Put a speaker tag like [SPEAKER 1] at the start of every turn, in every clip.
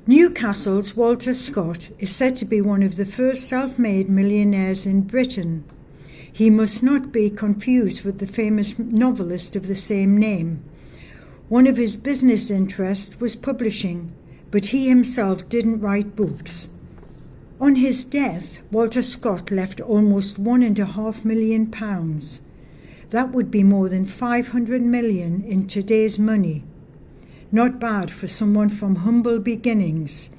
[SPEAKER 1] Newcastle's Walter Scott is said to be one of the first self-made millionaires in Britain. He must not be confused with the famous novelist of the same name. One of his business interests was publishing, but he himself didn't write books. On his death, Walter Scott left almost £1.5 million. That would be more than 500 million in today's money. Not bad for someone from humble beginnings.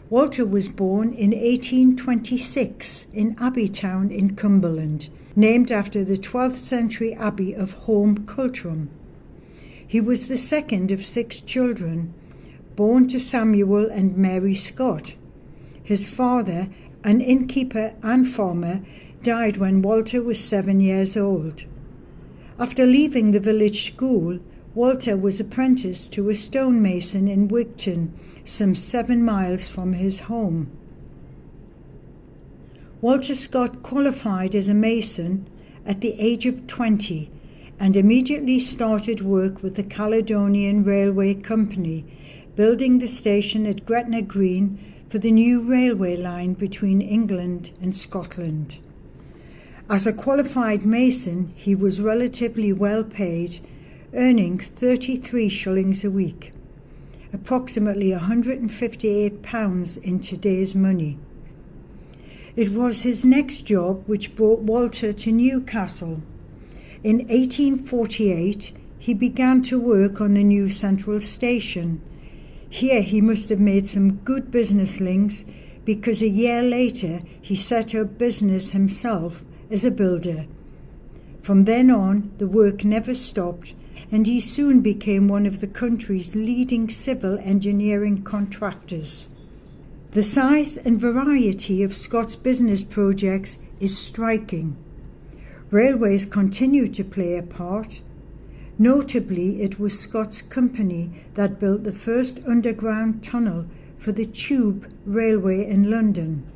[SPEAKER 1] Walter was born in 1826 in Abbeytown in Cumberland, named after the 12th century abbey of Home Cultrum. He was the second of 6 children, born to Samuel and Mary Scott. His father, an innkeeper and farmer, died when Walter was 7 years old. After leaving the village school, Walter was apprenticed to a stonemason in Wigton, some 7 miles from his home. Walter Scott qualified as a mason at the age of 20 and immediately started work with the Caledonian Railway Company, building the station at Gretna Green for the new railway line between England and Scotland. As a qualified mason, he was relatively well paid, earning 33 shillings a week, approximately £158 in today's money. It was his next job which brought Walter to Newcastle. In 1848, he began to work on the new central station. Here he must have made some good business links, because a year later he set up business himself as a builder. From then on, the work never stopped, and he soon became one of the country's leading civil engineering contractors. The size and variety of Scott's business projects is striking. Railways continue to play a part. Notably, it was Scott's company that built the first underground tunnel for the Tube Railway in London.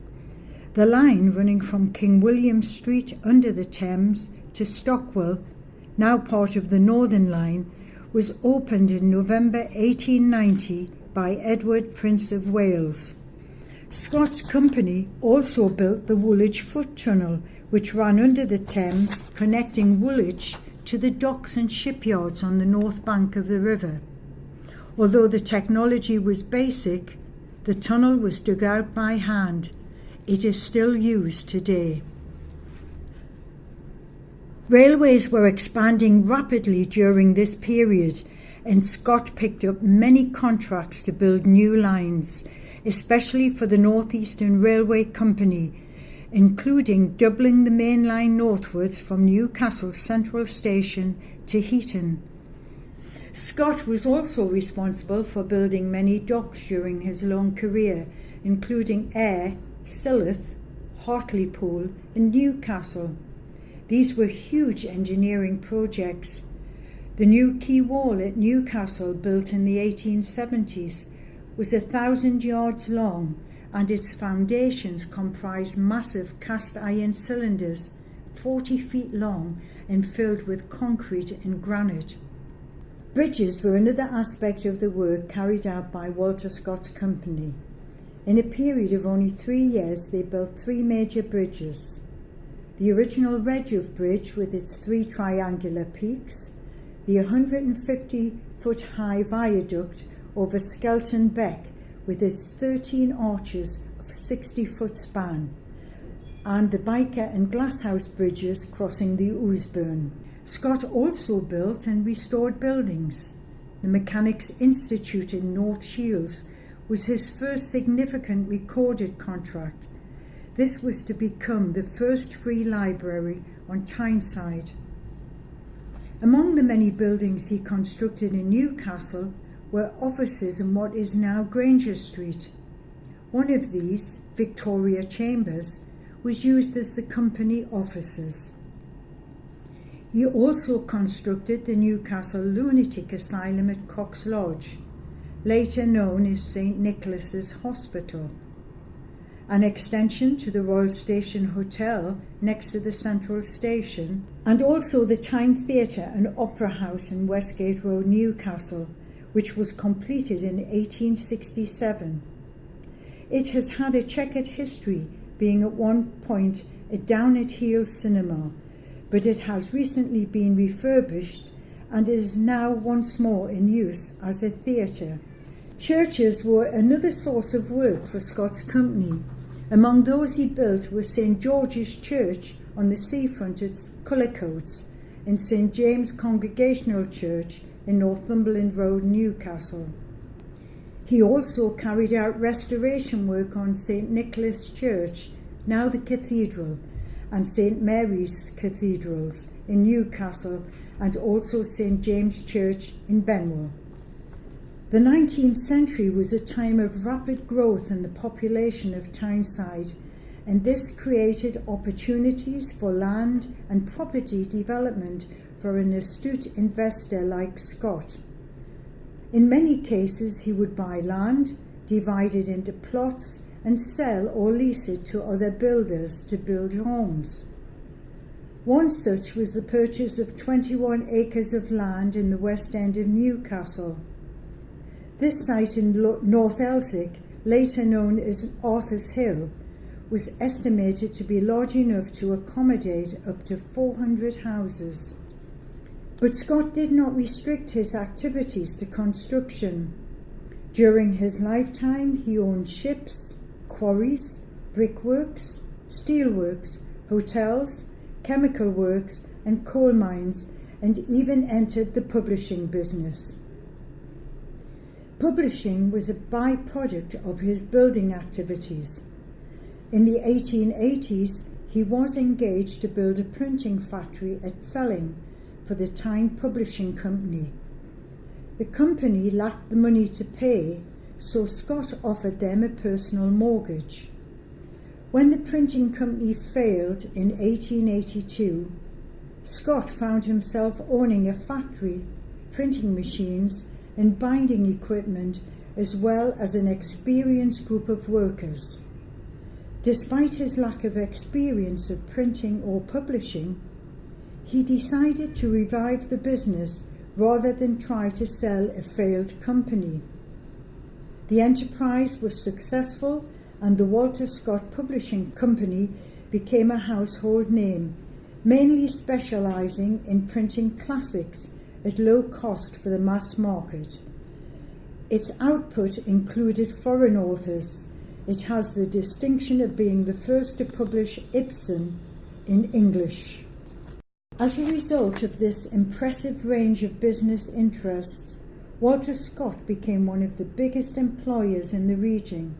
[SPEAKER 1] The line running from King William Street under the Thames to Stockwell, now part of the Northern Line, was opened in November 1890 by Edward, Prince of Wales. Scott's company also built the Woolwich Foot Tunnel, which ran under the Thames, connecting Woolwich to the docks and shipyards on the north bank of the river. Although the technology was basic, the tunnel was dug out by hand. It is still used today. Railways were expanding rapidly during this period, and Scott picked up many contracts to build new lines, especially for the North Eastern Railway Company, including doubling the main line northwards from Newcastle Central Station to Heaton. Scott was also responsible for building many docks during his long career, including Ayr, Silloth, Hartlepool and Newcastle. These were huge engineering projects. The new quay wall at Newcastle, built in the 1870s, was 1,000 yards long, and its foundations comprised massive cast iron cylinders, 40 feet long and filled with concrete and granite. Bridges were another aspect of the work carried out by Walter Scott's company. In a period of only 3 years, they built 3 major bridges. The original Redruth Bridge with its 3 triangular peaks, the 150-foot-high viaduct over Skelton Beck with its 13 arches of 60-foot span, and the Biker and Glasshouse bridges crossing the Ouseburn. Scott also built and restored buildings. The Mechanics' Institute in North Shields was his first significant recorded contract. This was to become the first free library on Tyneside. Among the many buildings he constructed in Newcastle were offices in what is now Granger Street. One of these, Victoria Chambers, was used as the company offices. He also constructed the Newcastle Lunatic Asylum at Cox Lodge, later known as St. Nicholas's Hospital, an extension to the Royal Station Hotel next to the Central Station, and also the Tyne Theatre and Opera House in Westgate Road, Newcastle, which was completed in 1867. It has had a checkered history, being at one point a down-at-heel cinema, but it has recently been refurbished and is now once more in use as a theatre. Churches were another source of work for Scott's company. Among those he built was St George's Church on the seafront at Cullercoats and St James Congregational Church in Northumberland Road, Newcastle. He also carried out restoration work on St Nicholas Church, now the cathedral, and St Mary's Cathedrals in Newcastle, and also St James Church in Benwell. The 19th century was a time of rapid growth in the population of Tyneside, and this created opportunities for land and property development for an astute investor like Scott. In many cases, he would buy land, divide it into plots, and sell or lease it to other builders to build homes. One such was the purchase of 21 acres of land in the west end of Newcastle. This site in North Elsick, later known as Arthur's Hill, was estimated to be large enough to accommodate up to 400 houses. But Scott did not restrict his activities to construction. During his lifetime, he owned ships, quarries, brickworks, steelworks, hotels, chemical works, and coal mines, and even entered the publishing business. Publishing was a byproduct of his building activities. In the 1880s, he was engaged to build a printing factory at Felling for the Tyne Publishing Company. The company lacked the money to pay, so Scott offered them a personal mortgage. When the printing company failed in 1882, Scott found himself owning a factory, printing machines, and binding equipment, as well as an experienced group of workers. Despite his lack of experience of printing or publishing, he decided to revive the business rather than try to sell a failed company. The enterprise was successful, and the Walter Scott Publishing Company became a household name, mainly specialising in printing classics at low cost for the mass market. Its output included foreign authors. It has the distinction of being the first to publish Ibsen in English. As a result of this impressive range of business interests, Walter Scott became one of the biggest employers in the region,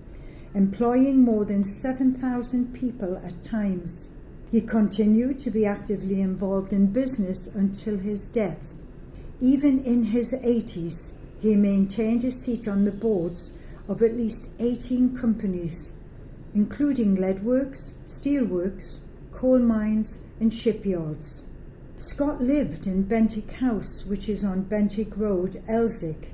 [SPEAKER 1] employing more than 7,000 people at times. He continued to be actively involved in business until his death. Even in his 80s, he maintained a seat on the boards of at least 18 companies, including leadworks, steelworks, coal mines, and shipyards. Scott lived in Bentinck House, which is on Bentinck Road, Elsick.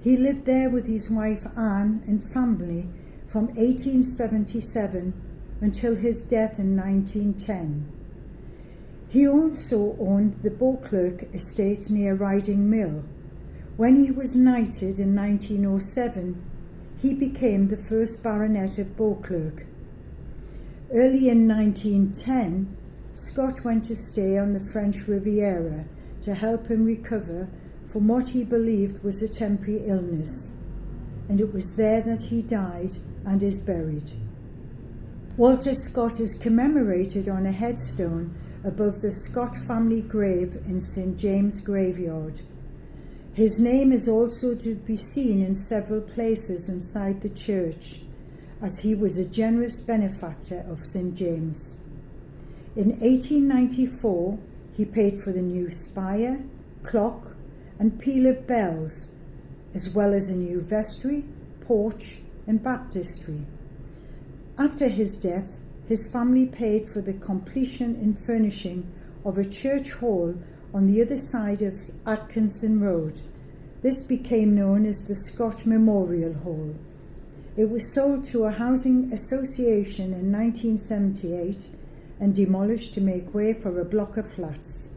[SPEAKER 1] He lived there with his wife Anne and family from 1877 until his death in 1910. He also owned the Beauclerk estate near Riding Mill. When he was knighted in 1907, he became the first baronet of Beauclerk. Early in 1910, Scott went to stay on the French Riviera to help him recover from what he believed was a temporary illness, and it was there that he died and is buried. Walter Scott is commemorated on a headstone above the Scott family grave in St James Graveyard. His name is also to be seen in several places inside the church, as he was a generous benefactor of St James. In 1894, he paid for the new spire, clock, and peal of bells, as well as a new vestry, porch, and baptistry. After his death, his family paid for the completion and furnishing of a church hall on the other side of Atkinson Road. This became known as the Scott Memorial Hall. It was sold to a housing association in 1978 and demolished to make way for a block of flats.